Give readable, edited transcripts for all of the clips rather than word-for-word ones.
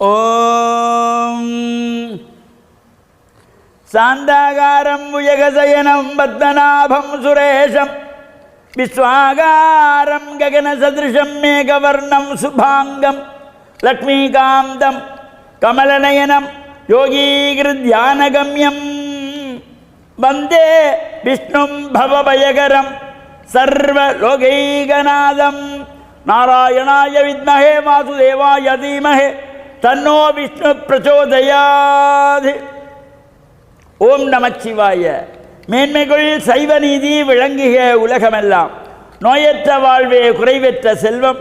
ஓம் சாந்தாகாரம் புஜகசயனம் பத்மநாபம் சுரேஷம் விஸ்வாகாரம் ககனசதிருஷம் மேகவர்ணம் சுபாங்கம் லக்ஷ்மீகாந்தம் கமலநயனம் யோகீகிருத்யானகம்யம் வந்தே விஷ்ணும் பவபயகரம் சர்வலோகைகநாதம் நாராயணாய வித்மஹே வாசுதேவாய தீமஹே தன்னோ விஷ்ணு பிரச்சோதயாத். ஓம் நமச்சிவாய. மேன்மைகள் சைவ நீதி விளங்குக உலகமெல்லாம். நோயற்ற வாழ்வே குறைவற்ற செல்வம்.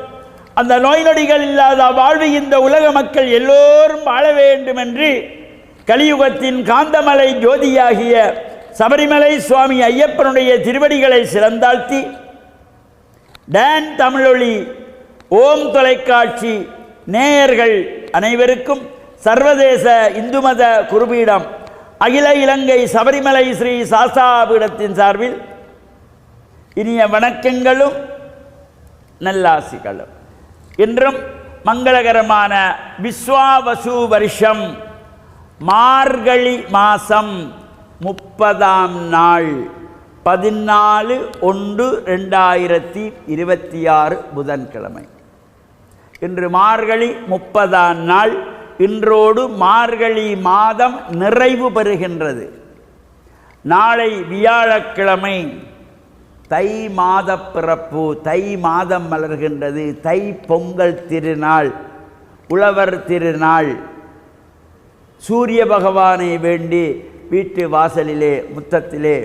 அந்த நோய் நொடிகள் இல்லாத வாழ்வு இந்த உலக மக்கள் எல்லோரும் வாழ வேண்டும் என்று கலியுகத்தின் காந்தமலை ஜோதியாகிய சபரிமலை சுவாமி ஐயப்பனுடைய திருவடிகளை சிறந்தாழ்த்தி டான் தமிழொலி ஓம் தொலைக்காட்சி நேயர்கள் அனைவருக்கும் சர்வதேச இந்து மத குருபீடம் அகில இலங்கை சபரிமலை ஸ்ரீ சாஸ்தாபீடத்தின் சார்பில் இனிய வணக்கங்களும் நல்லாசிகளும். இன்றும் மங்களகரமான விஸ்வாவசு வருஷம் மார்கழி மாதம் 30ஆம் நாள் 14/1/2026 புதன்கிழமை. இன்று மார்கழி 30ஆம் நாள். இன்றோடு மார்கழி மாதம் நிறைவு பெறுகின்றது. நாளை வியாழக்கிழமை தை மாத பிறப்பு. தை மாதம் மலர்கின்றது. தை பொங்கல் திருநாள், உழவர் திருநாள். சூரிய பகவானை வேண்டி வீட்டு வாசலிலே முத்தத்திலே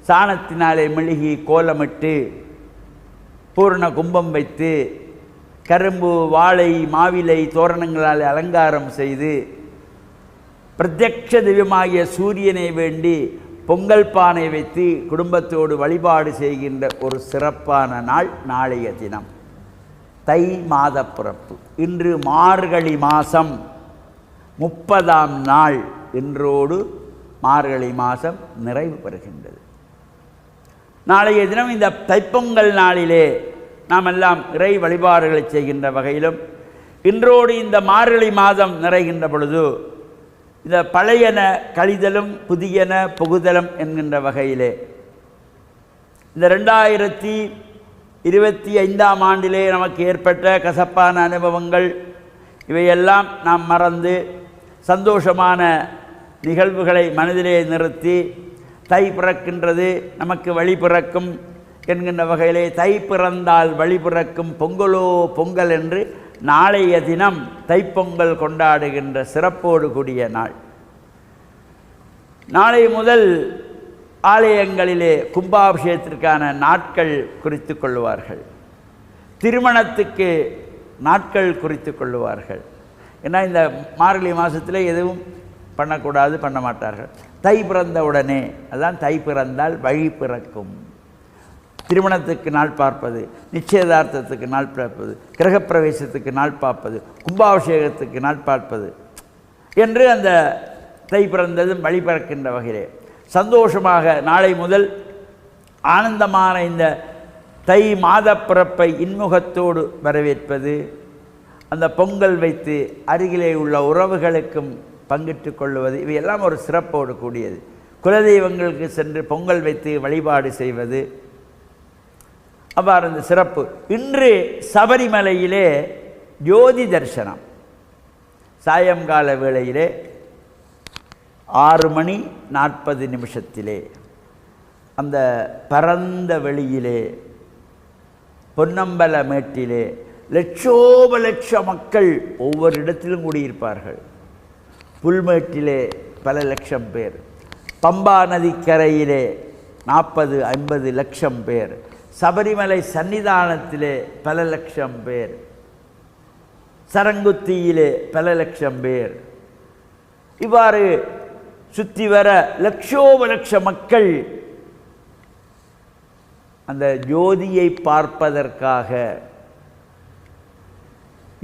சாணத்தினாலே மெழுகி கோலமிட்டு பூர்ண கும்பம் வைத்து கரும்பு வாழை மாவிலை தோரணங்களால் அலங்காரம் செய்து பிரத்யக்ஷ தெய்வமாகிய சூரியனை வேண்டி பொங்கல் பானை வைத்து குடும்பத்தோடு வழிபாடு செய்கின்ற ஒரு சிறப்பான நாள் நாளைய தினம் தை மாத பிறப்பு. இன்று மார்கழி மாதம் 30ஆம் நாள். இன்றோடு மார்கழி மாதம் நிறைவு பெறுகின்றது. நாளைய தினம் இந்த தைப்பொங்கல் நாளிலே நாம் எல்லாம் இறை வழிபாடுகளை செய்கின்ற வகையிலும் இன்றோடு இந்த மார்கழி மாதம் நிறைகின்ற பொழுது இந்த பழையன கழிதலும் புதியன புகுதலும் என்கின்ற வகையிலே இந்த 2025ஆம் ஆண்டிலே நமக்கு ஏற்பட்ட கசப்பான அனுபவங்கள் இவையெல்லாம் நாம் மறந்து சந்தோஷமான நிகழ்வுகளை மனதிலே நிறுத்தி தை பிறக்கின்றது நமக்கு வழி பிறக்கும் என்கின்ற வகையிலே தை பிறந்தால் வழி பிறக்கும் பொங்கலோ பொங்கல் என்று நாளைய தினம் தைப்பொங்கல் கொண்டாடுகின்ற சிறப்போடு கூடிய நாள். நாளை முதல் ஆலயங்களிலே கும்பாபிஷேகத்திற்கான நாட்கள் குறித்து கொள்வார்கள். திருமணத்துக்கு நாட்கள் குறித்து கொள்வார்கள். ஏன்னா இந்த மார்கழி மாதத்தில் எதுவும் பண்ணக்கூடாது, பண்ண மாட்டார்கள். தை பிறந்த உடனே அதான் தை பிறந்தால் வழி பிறக்கும். திருமணத்துக்கு நாள் பார்ப்பது, நிச்சயதார்த்தத்துக்கு நாள் பார்ப்பது, கிரகப்பிரவேசத்துக்கு நாள் பார்ப்பது, கும்பாபிஷேகத்துக்கு நாள் பார்ப்பது என்று அந்த தை பிறந்ததும் வழி பிறக்கின்ற வகையிலே சந்தோஷமாக நாளை முதல் ஆனந்தமான இந்த தை மாத பிறப்பை இன்முகத்தோடு வரவேற்பது, அந்த பொங்கல் வைத்து அருகிலே உள்ள உறவுகளுக்கும் பங்கிட்டு கொள்வது, இவையெல்லாம் ஒரு சிறப்போடு கூடியது. குலதெய்வங்களுக்கு சென்று பொங்கல் வைத்து வழிபாடு செய்வது, அவ்வாறு அந்த சிறப்பு. இன்று சபரிமலையிலே ஜோதி தரிசனம் சாயங்கால வேளையிலே 6:40 அந்த பரந்த வெளியிலே பொன்னம்பல மேட்டிலே லட்சோப லட்ச மக்கள் ஒவ்வொரு இடத்திலும் கூடியிருப்பார்கள். புல்மேட்டிலே பல லட்சம் பேர், பம்பா நதிக்கரையிலே 40-50 லட்சம் பேர், சபரிமலை சன்னிதானத்திலே பல லட்சம் பேர், சரங்குத்தியிலே பல லட்சம் பேர், இவ்வாறு சுற்றி வர லட்சோப லட்ச மக்கள் அந்த ஜோதியை பார்ப்பதற்காக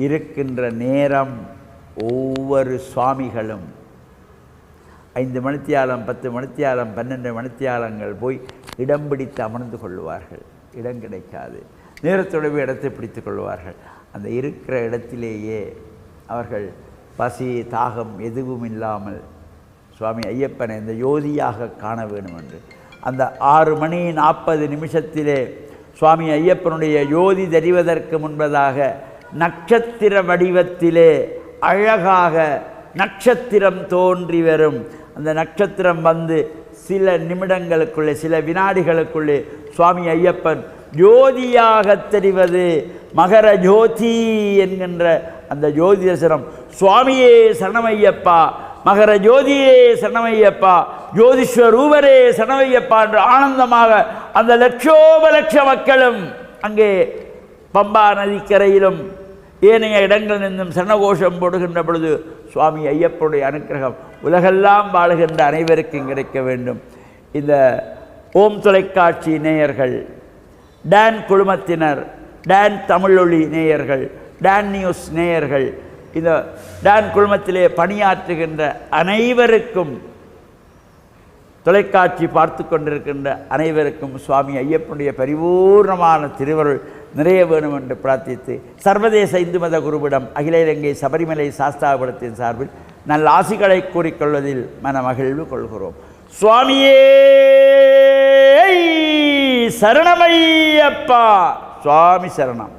இருக்கின்ற நேரம் ஒவ்வொரு சுவாமிகளும் 5 மணித்தியாலம் 10 மணித்தியாலம் 12 மணித்தியாலங்கள் போய் இடம் பிடித்து அமர்ந்து கொள்வார்கள். இடம் கிடைக்காது, நேரத்தோடவே இடத்தை பிடித்து கொள்வார்கள். அந்த இருக்கிற இடத்திலேயே அவர்கள் பசி தாகம் எதுவும் இல்லாமல் சுவாமி ஐயப்பனை இந்த யோதியாக காண வேண்டும் என்று அந்த 6:40 சுவாமி ஐயப்பனுடைய யோதி தெரிவதற்கு முன்பதாக நட்சத்திர வடிவத்திலே அழகாக நட்சத்திரம் தோன்றி வரும். அந்த நட்சத்திரம் வந்து சில நிமிடங்களுக்குள்ளே சில வினாடிகளுக்குள்ளே சுவாமி ஐயப்பன் ஜோதியாக தெரிவது மகர ஜோதி என்கின்ற அந்த ஜோதி தரிசனம். சுவாமியே சரணமையப்பா, மகர ஜோதியே சரணமையப்பா, ஜோதிஸ்வரூபரே சரணமையப்பா என்று ஆனந்தமாக அந்த லட்சோபலட்ச மக்களும் அங்கே பம்பா நதிக்கரையிலும் ஏனைய இடங்கள் நின்றும் சரணகோஷம் போடுகின்ற பொழுது சுவாமி ஐயப்பனுடைய அனுக்கிரகம் உலகெல்லாம் வாழுகின்ற அனைவருக்கும் கிடைக்க வேண்டும். இந்த ஓம் தொலைக்காட்சி நேயர்கள், டான் குழுமத்தினர், டான் தமிழொலி நேயர்கள், டான் நியூஸ் நேயர்கள், இந்த டான் குழுமத்திலே பணியாற்றுகின்ற அனைவருக்கும், தொலைக்காட்சி பார்த்து கொண்டிருக்கின்ற அனைவருக்கும் சுவாமி ஐயப்பனுடைய பரிபூர்ணமான திருவருள் நிறைய வேணும் என்று பிரார்த்தித்து சர்வதேச இந்து மத குருவிடம் அகில இலங்கை சபரிமலை சாஸ்தாபுரத்தின் சார்பில் நல்ல ஆசிகளை கூறிக்கொள்வதில் மனமகிழ்வு கொள்கிறோம். சுவாமியே சரணமையப்பா, சுவாமி சரணம்.